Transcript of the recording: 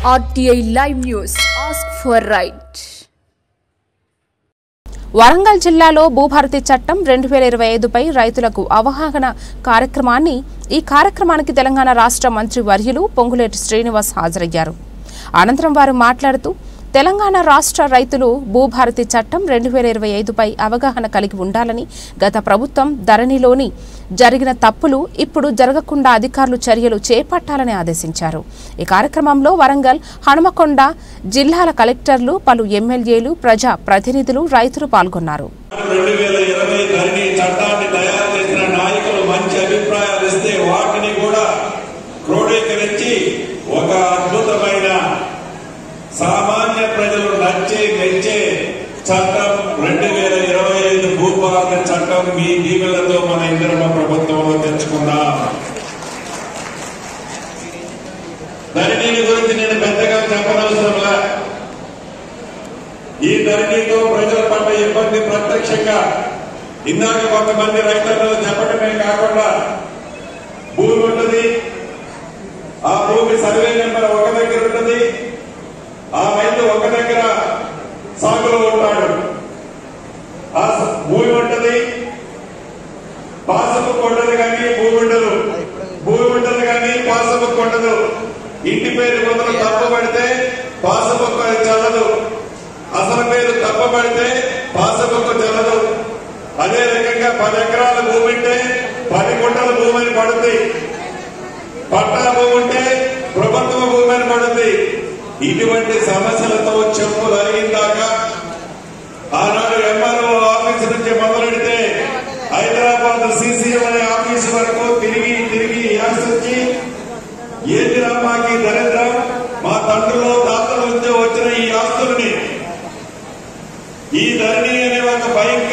RTI Live News. Ask for right. Warangal జిల్లాలో భూభారతి చట్టం 2025 పై రైతులకు అవగాహన కార్యక్రమాన్ని ఈ కార్యక్రమానికి తెలంగాణ రాష్ట్ర మంత్రి వర్యులు పొంగులేటి శ్రీనివాస్ హాజరయ్యారు. అనంతరం వారు మాట్లాడుతూ తెలంగాణ రాష్ట్ర రైతులు భూభారతి చట్టం 2025 పై అవగాహన కలిగి ఉండాలని, గత ప్రభుత్వం ధరణిలోని జరిగిన తప్పులు ఇప్పుడు జరగకుండా అధికారులు చర్యలు చేపట్టాలని ఆదేశించారు. ఈ కార్యక్రమంలో వరంగల్, హనుమకొండ జిల్లాల కలెక్టర్లు, పలు ఎమ్మెల్యేలు, ప్రజా ప్రతినిధులు, రైతులు పాల్గొన్నారు. 2020 ధరణి చట్టాన్ని తయారు చేసిన నాయకులు మంచి అభిప్రాయాలు ఇస్తే వాటిని కూడా క్రోడీకరించి ఒక అద్భుతమైన సామాన్య ప్రజలు నచ్చే మెచ్చే చట్టం 2025 భూభారతి చట్టం మీ దీవెలతో మన ఇందిరమ్మ ప్రభుత్వంలో తెచ్చుకుందాం. ధరణిని గురించి నేను పెద్దగా చెప్పనవసరంలా. ఈ ధరణితో ప్రజల పడ్డ ఇబ్బంది ప్రత్యక్షంగా ఇందాక కొంతమంది రైతులు చెప్పడమే కాకుండా భూమి ఉంటుంది, ఆ భూమి సర్వే నెంబర్ ఒక దగ్గర ఉంటుంది, ఆ రైతు ఒక దగ్గర సాగులో ఉంటాడు, ఆ భూమి ఉంటుంది, పాసబుక్ ఉండదు కానీ భూమి ఉండదు, భూమి ఉండదు కానీ పాసబుక్ ఉండదు. ఇంటి పేరు మొదలు తప్పబడితే పాసబుక్ చెల్లదు, అసలు పేరు తప్పబడితే పాసబుక్ చెల్లదు. అదే రకంగా 10 ఎకరాల భూమి ఉంటే 10 గుంటల భూమిని పడుతుంది, పట్టా భూమి ఉంటే ప్రభుత్వ భూమిని పడుతుంది. ఇటువంటి సమస్యలతో చెప్పులు అరిగిందాకా ఆనాడు ఎంఆర్ఓ ఆఫీసు నుంచి మొదలెడితే హైదరాబాద్ సిసిఎం అనే ఆఫీసు వరకు తిరిగి తిరిగి యాసించి ఏంటి మాకు దరిద్రం, మా తండ్రులు తాతల నుంచి వచ్చిన ఈ ఆస్తుల్ని ఈ ధరణి అనే ఒక భయంకర